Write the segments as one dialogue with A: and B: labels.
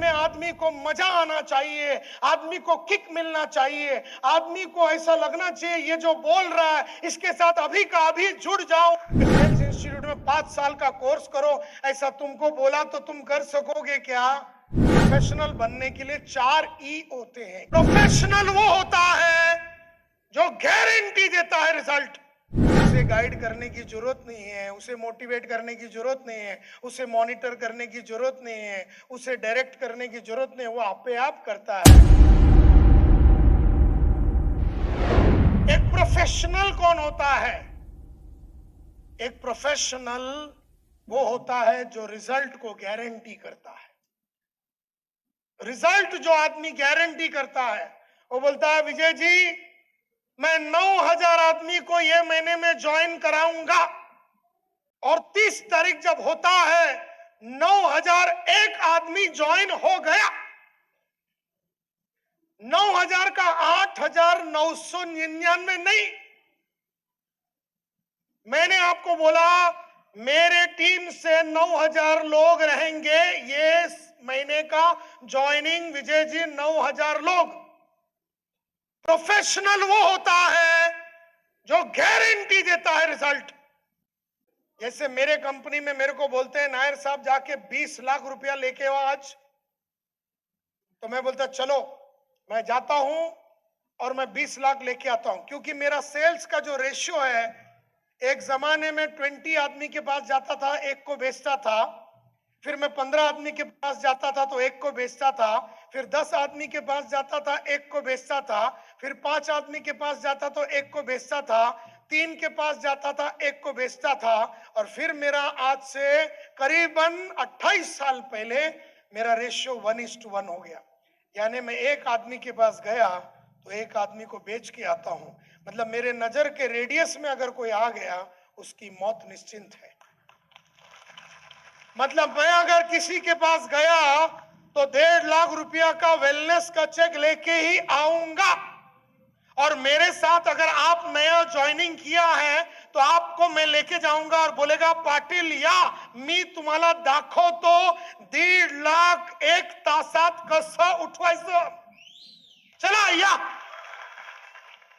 A: में आदमी को मजा आना चाहिए, आदमी को किक मिलना चाहिए, आदमी को ऐसा लगना चाहिए ये जो बोल रहा है इसके साथ अभी का अभी जुड़ जाओ। सेल्स इंस्टीट्यूट में 5 साल का कोर्स करो, ऐसा तुमको बोला तो तुम कर सकोगे क्या? प्रोफेशनल बनने के लिए 4 ई होते हैं। प्रोफेशनल वो होता है जो गारंटी देता है रिजल्ट। उसे गाइड करने की जरूरत नहीं है, उसे मोटिवेट करने की जरूरत नहीं है, उसे मॉनिटर करने की जरूरत नहीं है, उसे डायरेक्ट करने की जरूरत नहीं है, वो आपे आप करता है। एक प्रोफेशनल कौन होता है? एक प्रोफेशनल वो होता है जो रिजल्ट को गारंटी करता है। रिजल्ट जो आदमी गारंटी करता है वो बोलता है विजय जी मैं 9,000 आदमी को ये महीने में ज्वाइन कराऊंगा, और 30 तारीख जब होता है 9,001 आदमी ज्वाइन हो गया। 9,000 का 8,999 नहीं। मैंने आपको बोला मेरे टीम से 9,000 लोग रहेंगे ये महीने का ज्वाइनिंग विजय जी 9,000 लोग। प्रोफेशनल वो होता है जो गारंटी देता है रिजल्ट। जैसे मेरे कंपनी में मेरे को बोलते हैं नायर साहब जाके 20 लाख रुपया लेके आओ आज, तो मैं बोलता चलो मैं जाता हूं और मैं 20 लाख लेके आता हूं, क्योंकि मेरा सेल्स का जो रेशियो है, एक जमाने में 20 आदमी के पास जाता था एक को बेचता था, फिर मैं 15 आदमी के पास जाता था तो एक को बेचता था, फिर 10 आदमी के पास जाता था एक को बेचता था, फिर 5 आदमी के पास जाता तो एक को बेचता था, 3 के पास जाता था एक को बेचता था, और फिर मेरा आज से करीबन 28 साल पहले मेरा रेशियो 1:1 हो गया। यानी मैं एक आदमी के पास गया तो एक आदमी को बेच के आता हूं। मतलब मेरे नजर के रेडियस में अगर कोई आ गया उसकी मौत निश्चिंत है। मतलब मैं अगर किसी के पास गया तो 1.5 लाख रुपया का वेलनेस का चेक लेके ही आऊंगा, और मेरे साथ अगर आप नया ज्वाइनिंग किया है तो आपको मैं लेके जाऊंगा और बोलेगा पाटिल या मी तुम्हाला दाखवतो 1.5 लाख 1 तासात कसं उठवायचं, चला या।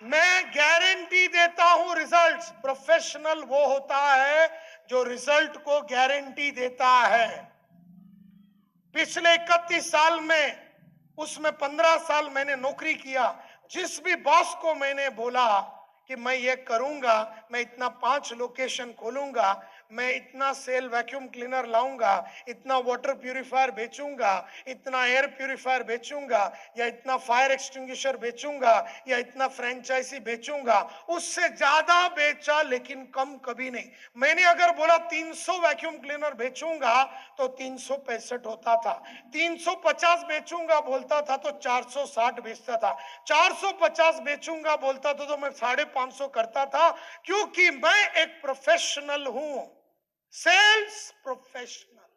A: मैं गारंटी देता हूं रिजल्ट्स। प्रोफेशनल वो होता है जो रिजल्ट को गारंटी देता है। पिछले 31 साल में, उसमें 15 साल मैंने नौकरी किया, जिस भी बॉस को मैंने बोला कि मैं ये करूंगा, मैं इतना 5 लोकेशन खोलूंगा, मैं इतना सेल वैक्यूम क्लीनर लाऊंगा, इतना वाटर प्यूरिफायर बेचूंगा, इतना एयर प्यूरिफायर बेचूंगा, या इतना फायर एक्सटिंग्विशर बेचूंगा, या इतना फ्रेंचाइजी बेचूंगा, उससे ज्यादा बेचा लेकिन कम कभी नहीं। मैंने अगर बोला 300 वैक्यूम क्लीनर बेचूंगा तो 365 होता था, 350 बेचूंगा बोलता था तो 460 बेचता था, 450 बेचूंगा बोलता था तो मैं 550 करता था, क्योंकि मैं एक प्रोफेशनल हूं। Sales professional.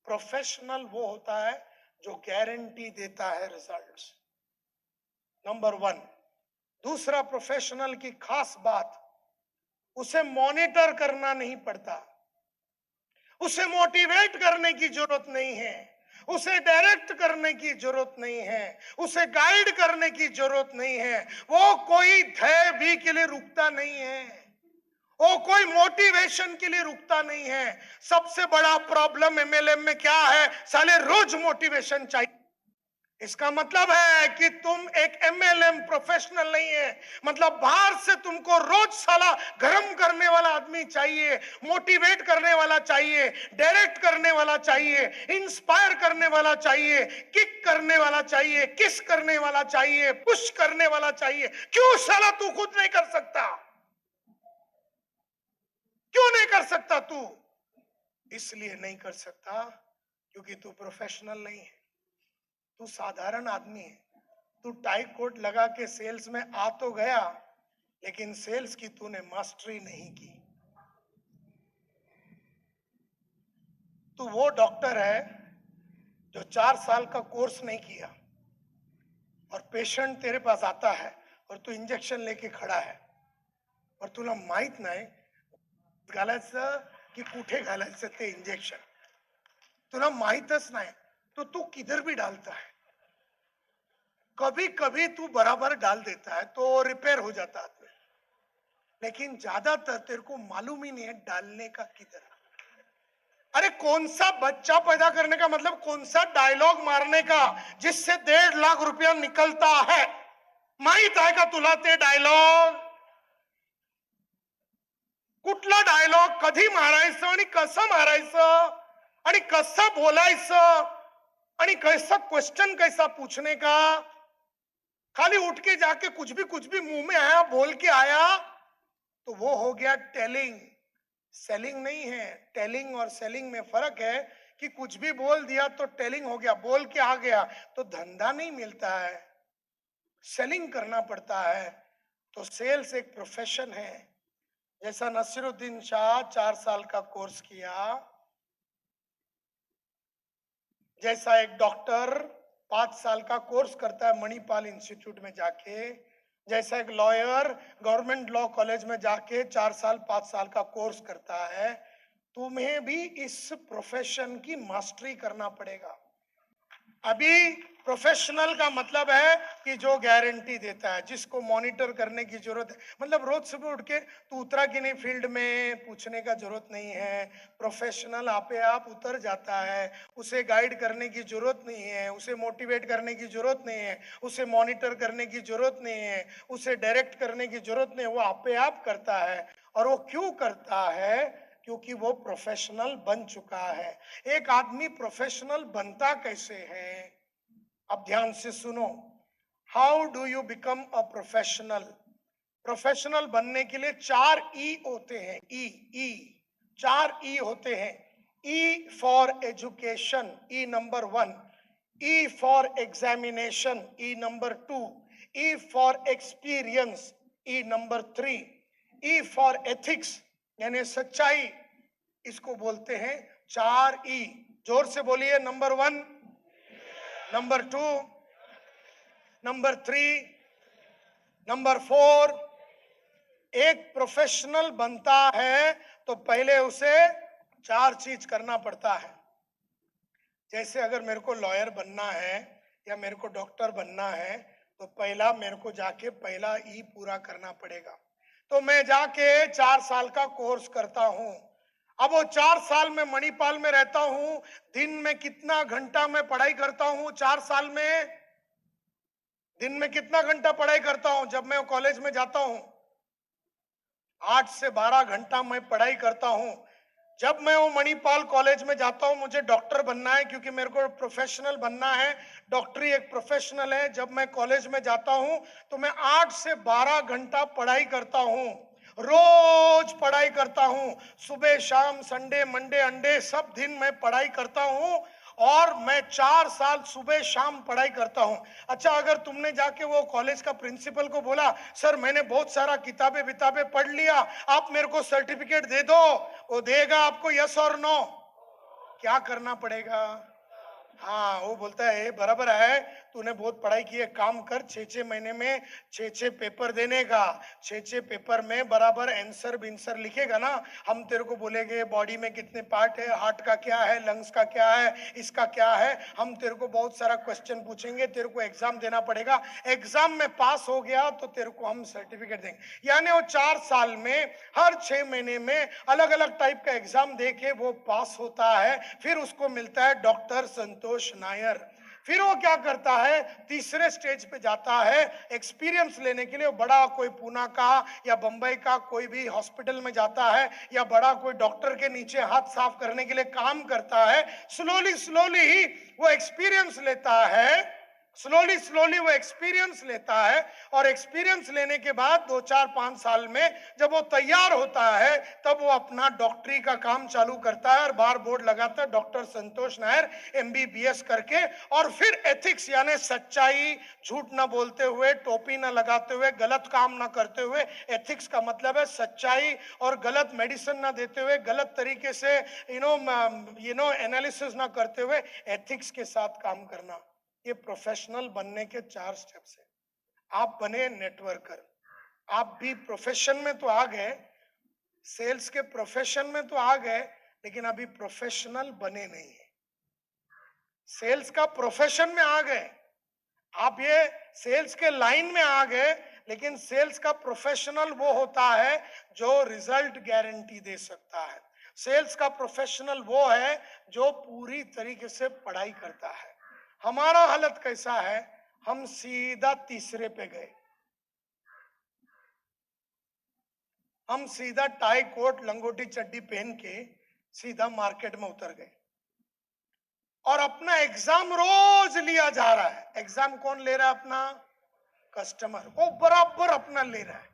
A: प्रोफेशनल वो होता है जो गारंटी देता है रिजल्ट्स। नंबर 1। दूसरा प्रोफेशनल की खास बात, उसे मॉनिटर करना नहीं पड़ता, उसे मोटिवेट करने की जरूरत नहीं है, उसे डायरेक्ट करने की जरूरत नहीं है, उसे गाइड करने की जरूरत नहीं है। वो कोई ध्येय भी के लिए रुकता नहीं है, वो कोई मोटिवेशन के लिए रुकता नहीं है। सबसे बड़ा प्रॉब्लम एमएलएम में क्या है? साले रोज मोटिवेशन चाहिए। इसका मतलब है कि तुम एक एमएलएम प्रोफेशनल नहीं है। मतलब बाहर से तुमको रोज साला गरम करने वाला आदमी चाहिए, मोटिवेट करने वाला चाहिए, डायरेक्ट करने वाला चाहिए, इंस्पायर करने वाला चाहिए, किक करने वाला चाहिए, किस करने वाला चाहिए, पुश करने वाला चाहिए। क्यों साला तू खुद नहीं कर सकता? क्यों नहीं कर सकता तू? इसलिए नहीं कर सकता क्योंकि तू प्रोफेशनल नहीं है, तू साधारण आदमी है। तू टाई कोट लगा के सेल्स में आ तो गया, लेकिन सेल्स की तूने मास्टरी नहीं की। तू वो डॉक्टर है जो 4 साल का कोर्स नहीं किया, और पेशेंट तेरे पास आता है और तू इंजेक्शन लेके खड़ा है, और तुला माहित नाही घालायचं की कुठे घालायचं ते इंजेक्शन, तुला माहितच नाही, तो तू किधर भी डालता है, कभी कभी तू बराबर डाल देता है तो रिपेयर हो जाता है, लेकिन ज्यादातर तेरे को मालूम ही नहीं है डालने का किधर। अरे कौन सा बच्चा पैदा करने का मतलब कौन सा डायलॉग मारने का जिससे 1.5 लाख रुपया निकलता है, माहित आहे का तुला ते डायलॉग? कुठला डायलॉग कधी मारायचं आणि कसं मारायचं आणि कसं बोलायचं आणि कैसा क्वेश्चन कैसा पूछने का। खाली उठ के जाके कुछ भी मुंह में आया बोल के आया तो वो हो गया टेलिंग। सेलिंग नहीं है, टेलिंग और सेलिंग में फर्क है कि कुछ भी बोल दिया तो टेलिंग हो गया, बोल के आ गया तो धंधा नहीं मिलता है, सेलिंग करना पड़ता है। तो सेल्स एक प्रोफेशन है। जैसा नसीरुद्दीन शाह 4 साल का कोर्स किया, जैसा एक डॉक्टर 5 साल का कोर्स करता है मणिपाल इंस्टीट्यूट में जाके, जैसा एक लॉयर गवर्नमेंट लॉ कॉलेज में जाके 4 साल 5 साल का कोर्स करता है, तुम्हें भी इस प्रोफेशन की मास्टरी करना पड़ेगा। अभी प्रोफेशनल का मतलब है कि जो गारंटी देता है, जिसको मॉनिटर करने की जरूरत है, मतलब रोज सुबह उठ के तू उतरा कि नहीं फील्ड में पूछने का जरूरत नहीं है। प्रोफेशनल आपे आप उतर जाता है, उसे गाइड करने की जरूरत नहीं है, उसे मोटिवेट करने की जरूरत नहीं है, उसे मॉनिटर करने की जरूरत नहीं है, उसे डायरेक्ट करने की जरूरत नहीं है, वो आपे आप करता है। और वो क्यों करता है? क्योंकि वो प्रोफेशनल बन चुका है। एक आदमी प्रोफेशनल बनता कैसे है? अब ध्यान से सुनो। How do you become a professional? Professional बनने के लिए 4 ई होते हैं। ई 4 ई होते हैं। E for education, E number 1। E for examination, E number 2। E for experience, E number 3। E for ethics यानी सच्चाई, इसको बोलते हैं 4 ई। जोर से बोलिए। Number 1, number 2, number 3, number 4। एक प्रोफेशनल बनता है तो पहले उसे 4 चीज करना पड़ता है। जैसे अगर मेरे को लॉयर बनना है या मेरे को डॉक्टर बनना है तो पहला मेरे को जाके पहला ई पूरा करना पड़ेगा। तो मैं जाके 4 साल का कोर्स करता हूं। अब वो 4 साल में मणिपाल में रहता हूं, दिन में कितना घंटा मैं पढ़ाई करता हूं? 4 साल में दिन में कितना घंटा पढ़ाई करता हूं? जब मैं कॉलेज में जाता हूं 8 से 12 घंटा मैं पढ़ाई करता हूं। जब मैं वो मणिपाल कॉलेज में जाता हूं, मुझे डॉक्टर बनना है क्योंकि मेरे को प्रोफेशनल बनना है, डॉक्टरी एक प्रोफेशनल है। जब मैं कॉलेज में जाता हूं तो मैं 8 से 12 घंटा पढ़ाई करता हूं, रोज पढ़ाई करता हूं, सुबह शाम संडे मंडे अंडे सब दिन मैं पढ़ाई करता हूं। और मैं 4 साल सुबह शाम पढ़ाई करता हूं। अच्छा, अगर तुमने जाके वो कॉलेज का प्रिंसिपल को बोला सर मैंने बहुत सारा किताबें विताबें पढ़ लिया, आप मेरे को सर्टिफिकेट दे दो, वो देगा आपको यस और नो? क्या करना पड़ेगा? हाँ, वो बोलता है बराबर है, तूने बहुत पढ़ाई की है, काम कर 6-6 महीने में 6-6 पेपर देने का, 6-6 पेपर में बराबर आंसर बिंसर लिखेगा ना, हम तेरे को बोलेंगे बॉडी में कितने पार्ट है, हार्ट का क्या है, लंग्स का क्या है, इसका क्या है, हम तेरे को बहुत सारा क्वेश्चन पूछेंगे, तेरे को एग्जाम देना पड़ेगा, एग्जाम में पास हो गया तो तेरे को हम सर्टिफिकेट देंगे। यानी वो 4 साल में हर 6 महीने में अलग अलग टाइप का एग्जाम दे के वो पास होता है, फिर उसको मिलता है डॉक्टर संतोष नायर। फिर वो क्या करता है? तीसरे स्टेज पे जाता है एक्सपीरियंस लेने के लिए। बड़ा कोई पूना का या बंबई का कोई भी हॉस्पिटल में जाता है या बड़ा कोई डॉक्टर के नीचे हाथ साफ करने के लिए काम करता है। स्लोली स्लोली ही वो एक्सपीरियंस लेता है, स्लोली स्लोली वो एक्सपीरियंस लेता है, और एक्सपीरियंस लेने के बाद 2-4-5 साल में जब वो तैयार होता है तब वो अपना डॉक्टरी का काम चालू करता है और बार बोर्ड लगाता है डॉक्टर संतोष नायर MBBS करके। और फिर एथिक्स यानी सच्चाई, झूठ ना बोलते हुए, टोपी ना लगाते हुए, गलत काम ना करते हुए। एथिक्स का मतलब है सच्चाई, और गलत मेडिसिन ना देते हुए, गलत तरीके से एनालिसिस ना करते हुए एथिक्स के साथ काम करना। ये प्रोफेशनल बनने के 4 स्टेप्स है। आप बने नेटवर्कर, आप भी प्रोफेशन में तो आ गए, सेल्स के प्रोफेशन में तो आ गए, लेकिन अभी प्रोफेशनल बने नहीं है। सेल्स का प्रोफेशन में आ गए, आप ये सेल्स के लाइन में आ गए, लेकिन सेल्स का प्रोफेशनल वो होता है जो रिजल्ट गारंटी दे सकता है। सेल्स का प्रोफेशनल वो है जो पूरी तरीके से पढ़ाई करता है। हमारा हालत कैसा है, हम सीधा तीसरे पे गए, हम सीधा टाई कोट लंगोटी चड्डी पहन के सीधा मार्केट में उतर गए और अपना एग्जाम रोज लिया जा रहा है। एग्जाम कौन ले रहा है? अपना कस्टमर। वो बराबर अपना ले रहा है,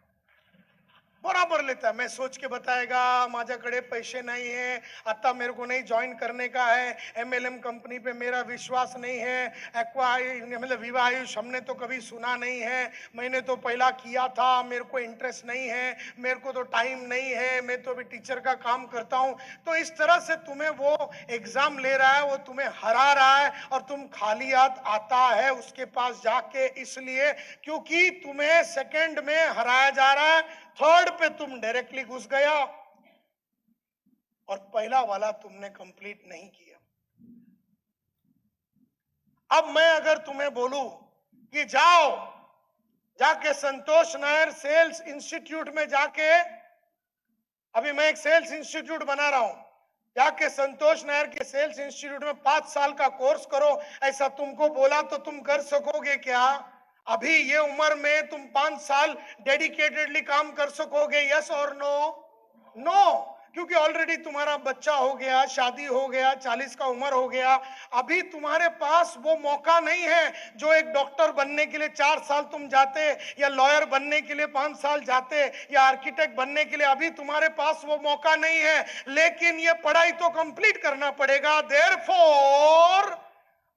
A: बराबर लेता है। मैं सोच के बताएगा माझ्याकडे पैसे नहीं है, आता मेरे को नहीं ज्वाइन करने का है, एमएलएम कंपनी पे मेरा विश्वास नहीं है, एक्वा मतलब विवाह आयुष हमने तो कभी सुना नहीं है, मैंने तो पहला किया था, मेरे को इंटरेस्ट नहीं है, मेरे को तो टाइम नहीं है, मैं तो अभी टीचर का काम करता हूं। तो इस तरह से तुम्हें वो एग्जाम ले रहा है, वो तुम्हें हरा रहा है और तुम खाली हाथ आता है उसके पास जाके, इसलिए क्योंकि तुम्हें सेकंड में हराया जा रहा है, थर्ड पे तुम डायरेक्टली घुस गया और पहला वाला तुमने कंप्लीट नहीं किया। अब मैं अगर तुम्हें बोलूं कि जाओ जाके संतोष नायर सेल्स इंस्टीट्यूट में जाके, अभी मैं एक सेल्स इंस्टीट्यूट बना रहा हूं, जाके संतोष नायर के सेल्स इंस्टीट्यूट में 5 साल का कोर्स करो, ऐसा तुमको बोला तो तुम कर सकोगे क्या? अभी ये उम्र में तुम 5 साल डेडिकेटेडली काम कर सकोगे? यस और नो? नो, क्योंकि ऑलरेडी तुम्हारा बच्चा हो गया, शादी हो गया, 40 का उम्र हो गया। अभी तुम्हारे पास वो मौका नहीं है जो एक डॉक्टर बनने के लिए 4 साल तुम जाते, या लॉयर बनने के लिए 5 साल जाते, या आर्किटेक्ट बनने के लिए। अभी तुम्हारे पास वो मौका नहीं है, लेकिन ये पढ़ाई तो कंप्लीट करना पड़ेगा। देयरफॉर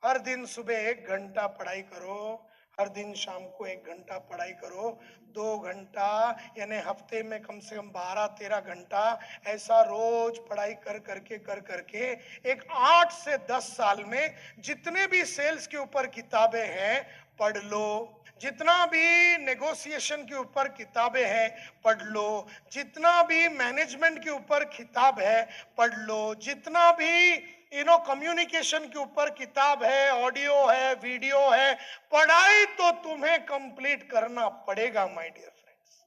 A: हर दिन सुबह 1 घंटा पढ़ाई करो, हर दिन शाम को 1 घंटा पढ़ाई करो, 2 घंटा यानी हफ्ते में कम से कम 12-13 घंटा, ऐसा रोज पढ़ाई कर करके एक 8 से 10 साल में जितने भी सेल्स के ऊपर किताबें हैं पढ़ लो, जितना भी नेगोशिएशन के ऊपर किताबें हैं पढ़ लो, जितना भी मैनेजमेंट के ऊपर किताब है पढ़ लो, जितना भी कम्युनिकेशन के ऊपर किताब है, ऑडियो है, वीडियो है, पढ़ाई तो तुम्हें कंप्लीट करना पड़ेगा माय डियर फ्रेंड्स,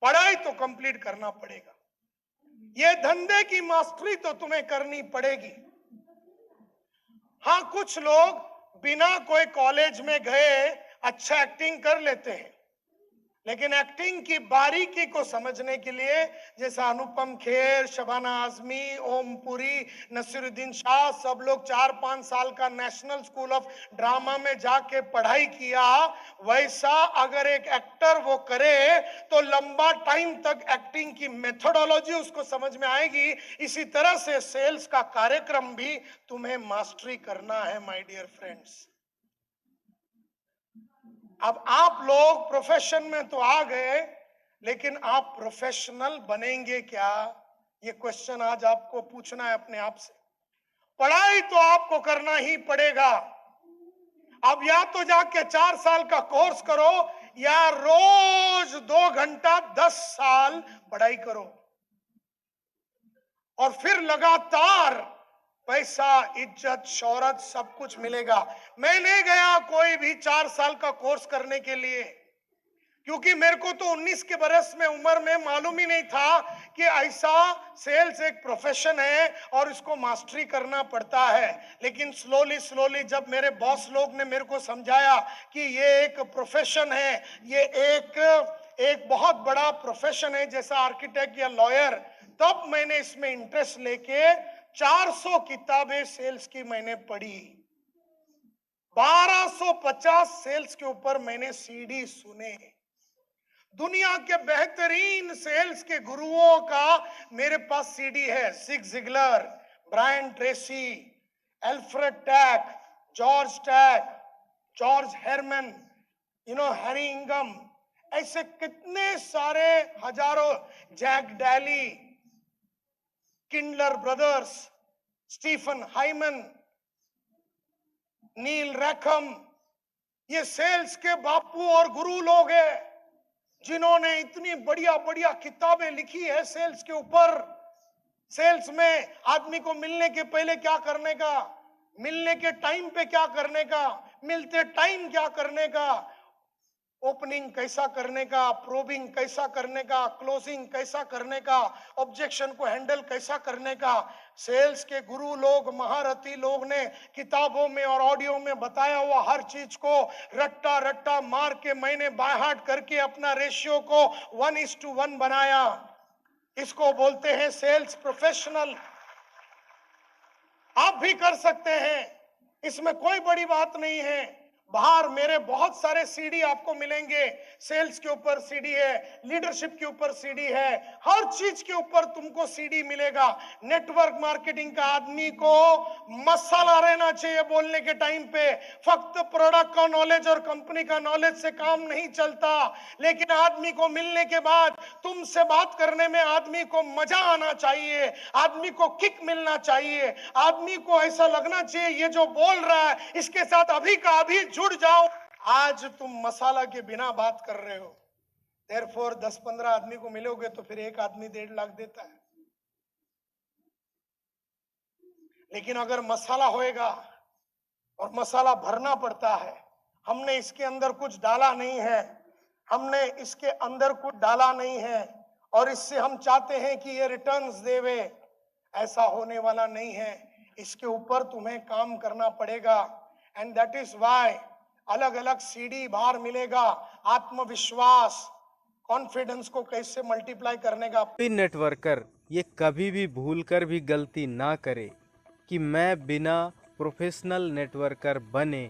A: पढ़ाई तो कंप्लीट करना पड़ेगा। ये धंधे की मास्टरी तो तुम्हें करनी पड़ेगी। हाँ, कुछ लोग बिना कोई कॉलेज में गए अच्छा एक्टिंग कर लेते हैं, लेकिन एक्टिंग की बारीकी को समझने के लिए, जैसा अनुपम खेर, शबाना आजमी, ओम पुरी, नसीरुद्दीन शाह, सब लोग 4-5 साल का नेशनल स्कूल ऑफ ड्रामा में जाके पढ़ाई किया, वैसा अगर एक एक्टर वो करे तो लंबा टाइम तक एक्टिंग की मेथोडोलॉजी उसको समझ में आएगी। इसी तरह से सेल्स का कार्यक्रम भी तुम्हें मास्टरी करना है माय डियर फ्रेंड्स। अब आप लोग प्रोफेशन में तो आ गए, लेकिन आप प्रोफेशनल बनेंगे क्या? ये क्वेश्चन आज आपको पूछना है अपने आप से। पढ़ाई तो आपको करना ही पड़ेगा। अब या तो जाके 4 साल का कोर्स करो, या रोज 2 घंटा 10 साल पढ़ाई करो, और फिर लगातार पैसा, इज्जत, शोहरत सब कुछ मिलेगा। मैं नहीं गया कोई भी 4 साल का कोर्स करने के लिए, क्योंकि मेरे को तो 19 के बरस में उम्र में मालूम ही नहीं था कि ऐसा सेल्स एक प्रोफेशन है और इसको मास्टरी करना पड़ता है। लेकिन स्लोली जब मेरे बॉस लोग ने मेरे को समझाया कि ये एक प्रोफेशन है, ये एक बहुत बड़ा प्रोफेशन है जैसा आर्किटेक्ट या लॉयर, तब मैंने इसमें इंटरेस्ट लेके 400 किताबें सेल्स की मैंने पढ़ी, 1250 सेल्स के ऊपर मैंने सीडी सुने। दुनिया के बेहतरीन सेल्स के गुरुओं का मेरे पास सीडी है। Zig Ziglar, Brian Tracy, Alfred Tack, George Herman, Harry इंगम, ऐसे कितने सारे हजारों, Jack Daly, Kindler brothers, Stephen Hyman, Neil Rackham, ये सेल्स के बापू और गुरु लोग हैं जिन्होंने इतनी बढ़िया बढ़िया किताबें लिखी है सेल्स के ऊपर। सेल्स में आदमी को मिलने के पहले क्या करने का, मिलने के टाइम पे क्या करने का, मिलते टाइम क्या करने का, ओपनिंग कैसा करने का, प्रोबिंग कैसा करने का, क्लोजिंग कैसा करने का, ऑब्जेक्शन को हैंडल कैसा करने का। सेल्स के गुरु लोग, महारथी लोग ने किताबों में और ऑडियो में बताया हुआ हर चीज को रट्टा रट्टा मार के मैंने बाय हार्ट करके अपना रेशियो को 1:1 बनाया। इसको बोलते हैं सेल्स प्रोफेशनल। आप भी कर सकते हैं, इसमें कोई बड़ी बात नहीं है। बाहर मेरे बहुत सारे सीडी आपको मिलेंगे। सेल्स के ऊपर सीडी है, लीडरशिप के ऊपर सीडी है, हर चीज के ऊपर तुमको सीडी मिलेगा। नेटवर्क मार्केटिंग का आदमी को मसाला रहना चाहिए बोलने के टाइम पे। फक्त प्रोडक्ट का नॉलेज और कंपनी का नॉलेज से काम नहीं चलता, लेकिन आदमी को मिलने के बाद तुमसे बात करने में आदमी को मजा आना चाहिए, आदमी को किक मिलना चाहिए, आदमी को ऐसा लगना चाहिए ये जो बोल रहा है इसके साथ अभी का अभी जुड़ जाओ। आज तुम मसाला के बिना बात कर रहे हो, देयरफॉर 10-15 आदमी को मिलोगे तो फिर एक आदमी 1.5 लाख देता है। लेकिन अगर मसाला होएगा, और मसाला भरना पड़ता है, हमने इसके अंदर कुछ डाला नहीं है, हमने इसके अंदर कुछ डाला नहीं है और इससे हम चाहते हैं कि ये रिटर्न्स देवे, ऐसा होने वाला नहीं है। इसके ऊपर तुम्हें काम करना पड़ेगा। एंड दैट इज वाई अलग अलग सीडी बाहर मिलेगा। आत्मविश्वास, कॉन्फिडेंस को कैसे मल्टीप्लाई करने का।
B: नेटवर्कर ये कभी भी भूल कर भी गलती ना करे कि मैं बिना प्रोफेशनल नेटवर्कर बने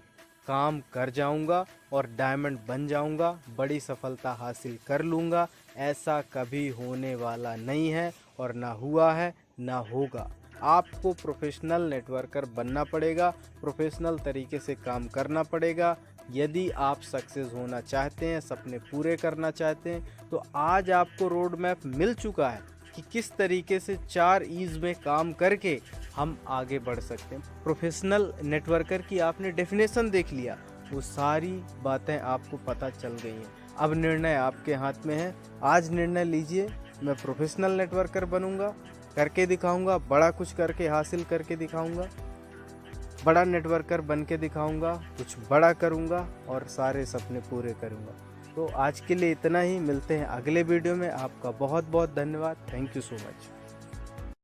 B: काम कर जाऊंगा और डायमंड बन जाऊंगा, बड़ी सफलता हासिल कर लूंगा। ऐसा कभी होने वाला नहीं है और ना हुआ है ना होगा। आपको प्रोफेशनल नेटवर्कर बनना पड़ेगा, प्रोफेशनल तरीके से काम करना पड़ेगा। यदि आप सक्सेस होना चाहते हैं, सपने पूरे करना चाहते हैं, तो आज आपको रोड मैप मिल चुका है कि किस तरीके से 4 ईज में काम करके हम आगे बढ़ सकते हैं। प्रोफेशनल नेटवर्कर की आपने डेफिनेशन देख लिया, वो सारी बातें आपको पता चल गई हैं। अब निर्णय आपके हाथ में है। आज निर्णय लीजिए, मैं प्रोफेशनल नेटवर्कर बनूंगा, करके दिखाऊंगा, बड़ा कुछ करके हासिल करके दिखाऊंगा, बड़ा नेटवर्कर बन के दिखाऊंगा, कुछ बड़ा करूंगा और सारे सपने पूरे करूंगा। तो आज के लिए इतना ही, मिलते हैं अगले वीडियो में। आपका बहुत बहुत धन्यवाद। Thank you so much.